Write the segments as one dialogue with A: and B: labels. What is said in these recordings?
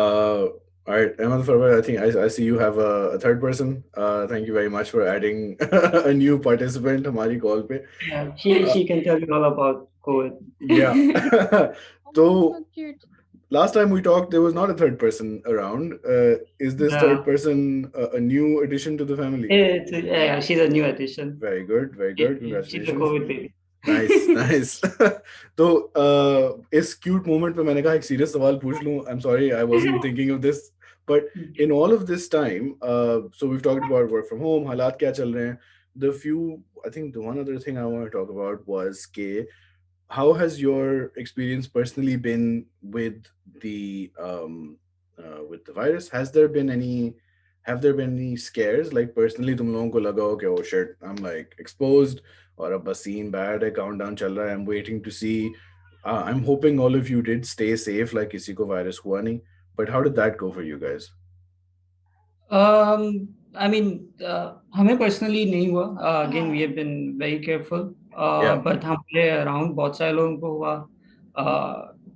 A: Uh, all right, Ahmed Farwad, I think I see you have a third person. Thank you very much for adding a new participant हमारी call पे.
B: Yeah, she
A: Uh,
B: can tell you all about COVID.
A: yeah.
C: Oh my God,
A: So
C: so cute.
A: last time we talked, there was not a third person around. Is this third
B: Yeah,
A: person a new addition to the family?
B: yeah, she's a new addition.
A: Very good, very good.
B: She's a
A: Congratulations.
B: COVID baby.
A: Nice nice तो इस cute moment पे मैंने कहा एक serious सवाल पूछ लूं I am sorry I wasn't thinking of this but in all of this time so we talked about work from home हालात क्या चल रहे हैं the few I think the one other thing I want to talk about was के how has your experience personally been with the with the virus? Has there been any have there been any scares like personally तुम लोगों को लगा हो कि oh shit I'm like exposed और अब बस scene bad है countdown चल रहा है I'm waiting to see I'm hoping all of you did stay safe like किसी को virus हुआ नहीं but how did that go for you guys?
B: I mean, हमें personally नहीं हुआ. Again, we have been very careful.
A: Yeah.
B: But हमारे around बहुत सारे लोगों को हुआ.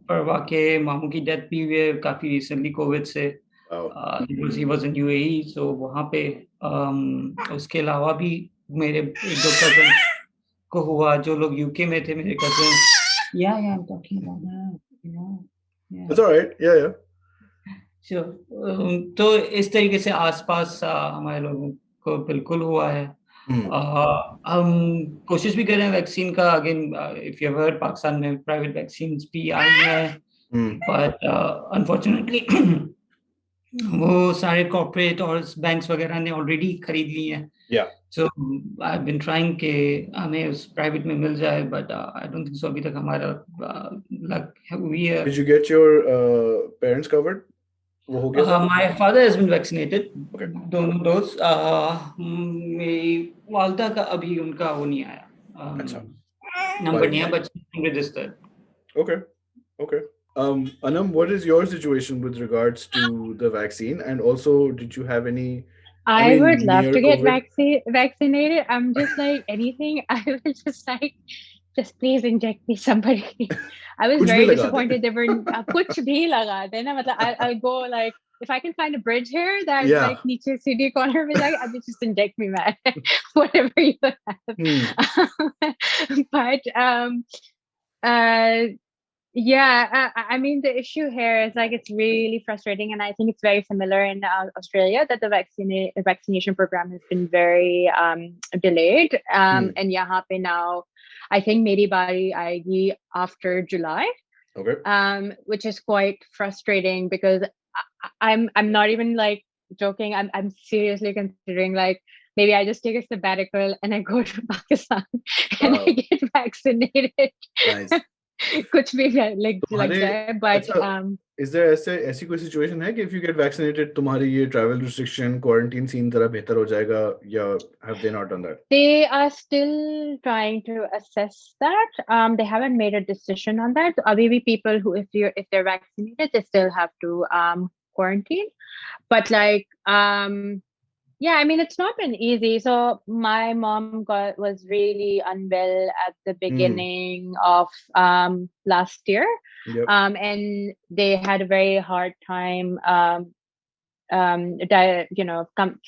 B: परवा के मामू की death भी हुई है काफी recently COVID से.
A: Wow.
B: He was in UAE, so वहाँ पे उसके अलावा भी मेरे एक दो कजन को हुआ जो लोग यूके में थे मेरे cousin. Yeah, I'm talking about that. Yeah.
A: That's all right. Yeah, yeah.
B: Sure. तो इस तरीके से आसपास हमारे लोगों को बिल्कुल हुआ है.
A: Hmm.
B: हम कोशिश भी कर रहे हैं वैक्सीन का. Again if you heard Pakistan में प्राइवेट वैक्सीन्स भी आई हैं
A: Hmm.
B: बट अनफॉर्चुनेटली वो सारे कॉर्पोरेट और बैंक्स वगैरह ने ऑलरेडी खरीद ली हैं.
A: Yeah.
B: So I have been trying के हमें उस प्राइवेट में मिल जाए but I don't think so अभी तक हमारा लक हुई है.
A: Did you get your parents covered? वो हो गया था?
B: My father has been vaccinated.
A: Okay.
B: दोनों डोज. मेरी वालदा का अभी उनका वो नहीं आया.
A: अच्छा.
B: नंबर नहीं है but registered.
A: Okay. Okay. Anam, what is your situation with regards to the vaccine? And also, did you have any, I
C: I
A: mean,
C: would love
A: near
C: to get
A: COVID?
C: vaccinated. I'm just like anything. I will just like, just please inject me somebody. I was
A: कुछ भी
C: very
A: लगा दे.
C: disappointed. They were kuch bhi laga de na. Matlab, I'll go like if I can find a bridge here that's
A: Yeah.
C: like niche CD corner, be like, I will just inject me, man. Whatever you have. But uh yeah, I mean, the issue here is like it's really frustrating, and I think it's very similar in Australia that the vaccination program has been very delayed. And yahan pe now, I think meri bari aayegi after July,
A: Okay.
C: which is quite frustrating because I'm not even like joking. I'm seriously considering like maybe I just take a sabbatical and I go to Pakistan and I
A: Wow.
C: get vaccinated.
A: Nice.
C: कुछ भी like
A: तुम्हारे
C: जाए but
A: अच्छा is there ऐसी कोई situation है कि if you get vaccinated तुम्हारी ये travel restriction quarantine scene तरह बेहतर हो जाएगा या have they not done that?
C: they are still trying to assess that. They haven't made a decision on that. So abhi bhi people who if they're vaccinated they still have to quarantine, but like yeah, I mean, it's not been easy. So my mom was really unwell at the beginning of last year.
A: Yep.
C: And they had a very hard time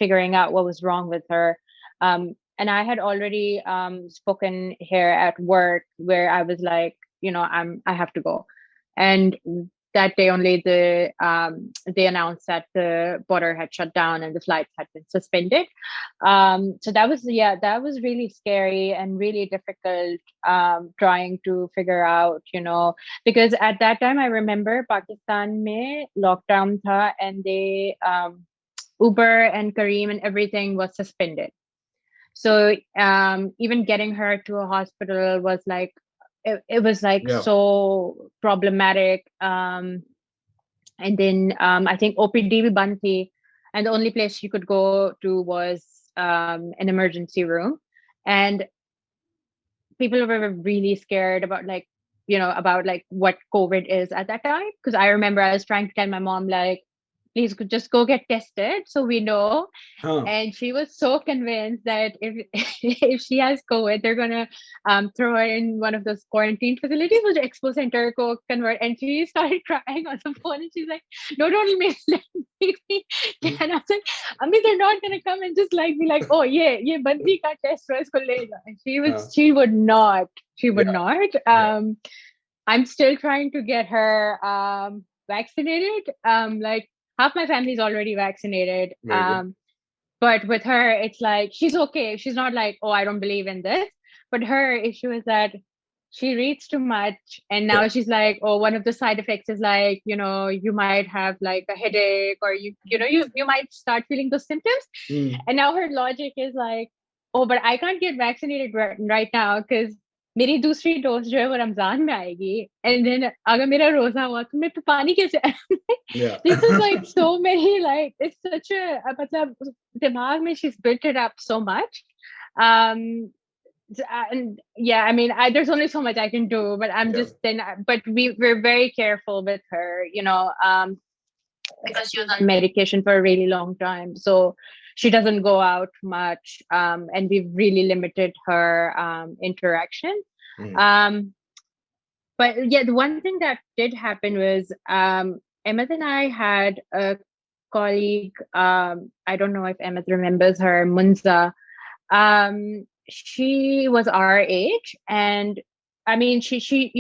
C: figuring out what was wrong with her. And I had already spoken here at work where I was like, I have to go. And that day only they announced that the border had shut down and the flights had been suspended. So that was really scary and really difficult trying to figure out, because at that time I remember Pakistan mein lockdown tha and they Uber and Kareem and everything was suspended. So even getting her to a hospital was like it was like
A: Yeah.
C: so problematic. And then I think OPD bhi band thi, and the only place she could go to was an emergency room, and people were really scared about about like what COVID is at that time, because I remember I was trying to tell my mom like please just go get tested so we know.
A: Huh.
C: And she was so convinced that if if she has COVID, they're gonna throw her in one of those quarantine facilities, which Expo Center को convert. And she started crying on the phone, and she's like, "No, don't let me." And I was like, "I mean, they're not gonna come and just like be like, oh yeah, bandi ka test है, इसको ले जाओ." And
A: Huh.
C: she would not, she would
A: Yeah.
C: not.
A: Yeah.
C: I'm still trying to get her vaccinated. Like half my family's already vaccinated.
A: Very good.
C: But with her, it's like she's okay. She's not like, oh, I don't believe in this. But her issue is that she reads too much, and
A: Yeah.
C: now she's like, oh, one of the side effects is like, you might have like a headache, or you might start feeling those symptoms.
A: Hmm.
C: And now her logic is like, oh, but I can't get vaccinated right now because मेरी दूसरी dose जो है वो रमजान में आएगी, and then अगर मेरा रोजा हुआ तो मैं तो पानी कैसे
A: Yeah.
C: this is like so many, like it's such a मतलब दिमाग में she's built it up so much. um and yeah, I mean, there's only so much I can do, but I'm
A: Yeah.
C: just then but we're very careful with her, because she was on medication for a really long time, so she doesn't go out much, and we've really limited her interaction.
A: Hmm.
C: But yeah, the one thing that did happen was Emmet and I had a colleague. I don't know if Emmet remembers her, Munza. She was our age, and I mean, she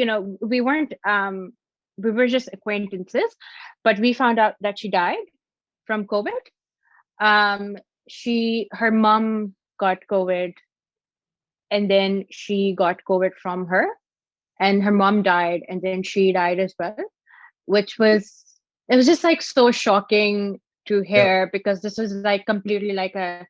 C: we were just acquaintances, but we found out that she died from COVID. Her mom got COVID, and then she got COVID from her, and her mom died, and then she died as well, which was it was just like so shocking to
A: Yeah.
C: hear, because this was like completely like a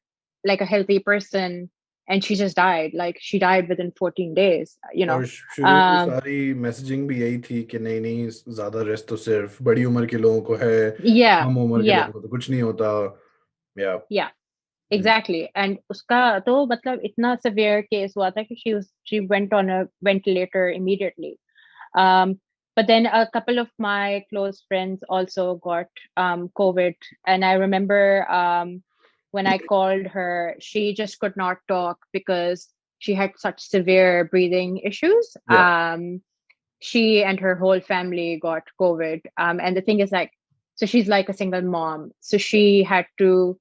C: healthy person, and she just died. Like she died within 14 days.
A: और शुरू की सारी messaging भी यही थी कि नहीं नहीं ज्यादा रेस्ट तो सिर्फ बड़ी उम्र के लोगों को है,
C: Yeah,
A: कम उम्र के
C: yeah,
A: लोगों को तो कुछ नहीं होता. Yeah.
C: yeah, exactly. And उसका तो मतलब इतना severe case हुआ था कि she went on a ventilator immediately. But then a couple of my close friends also got COVID, and I remember when I called her, she just could not talk because she had such severe breathing issues.
A: Yeah.
C: She and her whole family got COVID. And the thing is, like, so she's like a single mom, so she had to,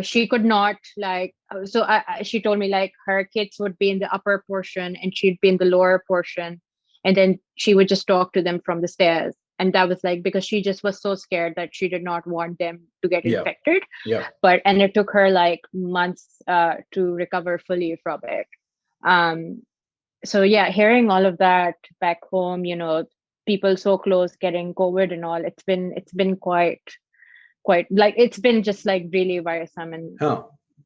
C: she could not like. So she told me like her kids would be in the upper portion and she'd be in the lower portion, and then she would just talk to them from the stairs. And that was like because she just was so scared that she did not want them to get
A: Yeah.
C: infected.
A: Yeah.
C: And it took her like months to recover fully from it. So yeah, hearing all of that back home, people so close getting COVID and all, it's been quite like it's been just like really worrisome, and
A: Huh.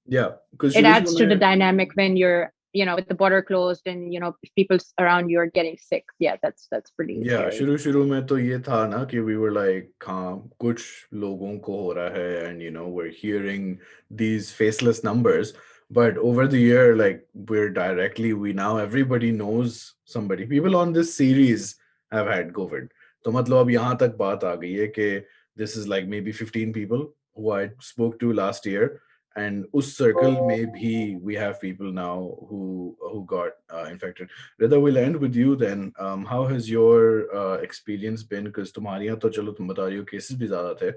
A: Yeah. Because
C: it adds to the dynamic when you're with the border closed and people around you are getting sick. Yeah, that's pretty
A: Yeah,
C: scary.
A: शुरू में तो ये था ना कि we were like हाँ कुछ लोगों को हो रहा है, and we're hearing these faceless numbers, but over the year like we now everybody knows somebody. People on this series have had COVID. तो मतलब अब यहाँ तक बात आ गई है कि this is like maybe 15 people who I spoke to last year, and us circle maybe we have people now who got infected. Rida, we'll end with you then. How has your experience been? Because तुम्हारी यहाँ तो चलो तुम बता रही हो cases भी ज़्यादा थे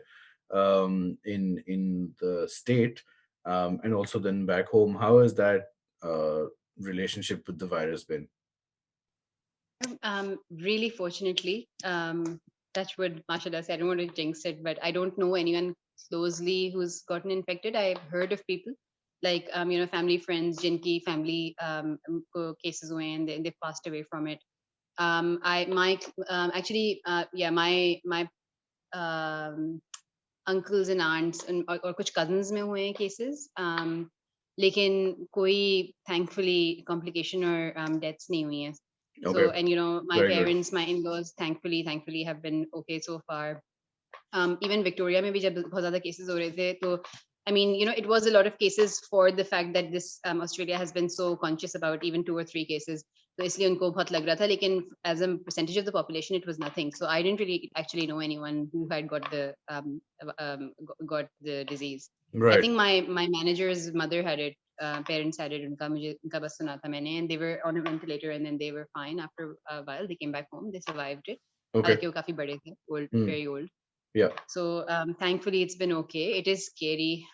A: in the state, and also then back home. How has that relationship with the virus been?
D: Really fortunately, touch wood, mashallah, I don't want to jinx it, but I don't know anyone closely who's gotten infected. I've heard of people like family friends, jinki family cases हुए and they've passed away from it. My uncles and aunts और कुछ cousins में हुए हैं cases. लेकिन कोई thankfully complication or deaths नहीं हुई हैं. So,
A: Okay.
D: and my
A: Very good.
D: parents, my in-laws, thankfully have been okay so far. Even Victoria में भी जब बहुत ज़्यादा cases हो रहे थे, तो I mean, it was a lot of cases for the fact that this Australia has been so conscious about even 2 or 3 cases. तो इसलिए उनको बहुत लग रहा था, लेकिन as a percentage of the population it was nothing. So I didn't really actually know anyone who had got the disease. I
A: Right.
D: think my manager's mother had it, parents had it. उनका बस सुना था मैंने, and they were on a ventilator, and then they were fine after a while. They came back home, they survived it.
A: Okay.
D: हालांकि वो काफी बड़े थे, old, very old.
A: Yeah.
D: So thankfully it's been okay. It is scary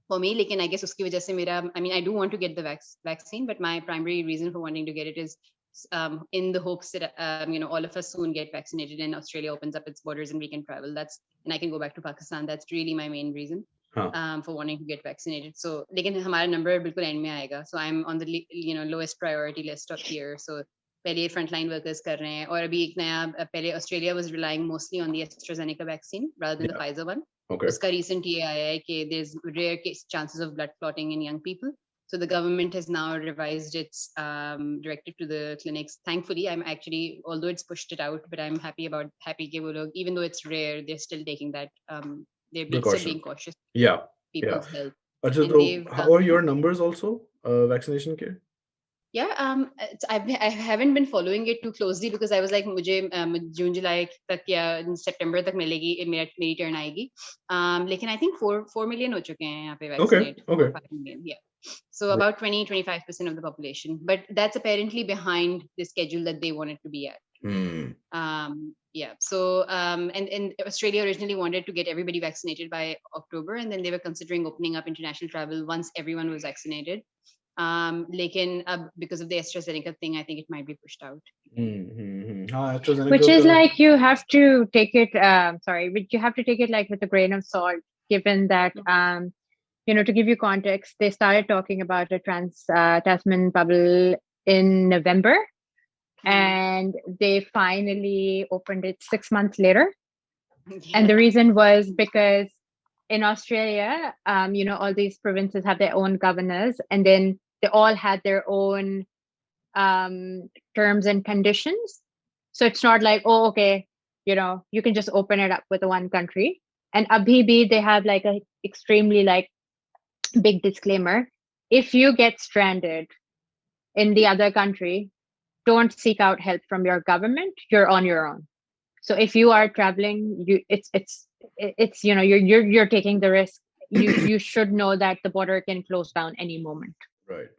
D: for me, लेकिन I guess उसकी वजह से मेरा, I mean, I do want to get the vaccine, but my primary reason for wanting to get it is in the hopes that all of us soon get vaccinated and Australia opens up its borders and we can travel. And I can go back to Pakistan. That's really my main reason for wanting to get vaccinated. So लेकिन हमारा number बिल्कुल end में आएगा. So I'm on the lowest priority list of here. So पहले frontline workers कर रहे हैं, और अभी एक नया, पहले Australia was relying mostly on the AstraZeneca vaccine rather than the Pfizer one.
A: Okay.
D: उसका recent ये आया है कि there's rare chances of blood clotting in young people. So the government has now revised its directive to the clinics. Thankfully, I'm actually, although it's pushed it out, but I'm happy कि वो लोग, even though it's rare, they're still taking that. They're still being cautious.
A: Yeah.
D: People's health.
A: Achha, so how are your numbers also? Vaccination care?
D: Yeah, I haven't been following it too closely because I was like, मुझे June July तक या September तक मिलेगी, मेरी turn आएगी. लेकिन I think 4 million हो चुके हैं यहाँ पे vaccinate.
A: Okay.
D: 4 or 5 million, yeah. So about 20-25% of the population, but that's apparently behind the schedule that they wanted to be at. Yeah. So and Australia originally wanted to get everybody vaccinated by October, and then they were considering opening up international travel once everyone was vaccinated. लेकिन अब because of the AstraZeneca thing, I think it might be pushed out.
C: Which is like you have to take it. But you have to take it like with a grain of salt, given that to give you context, they started talking about a Tasman bubble in November, and they finally opened it 6 months later. Yeah. And the reason was because in Australia, all these provinces have their own governors, and then they all had their own terms and conditions. So it's not like, oh, okay, you can just open it up with one country. And abhi bhi, they have like a extremely like big disclaimer. If you get stranded in the other country, don't seek out help from your government. You're on your own. So if you are traveling, it's you're taking the risk. You should know that the border can close down any moment.
A: Right.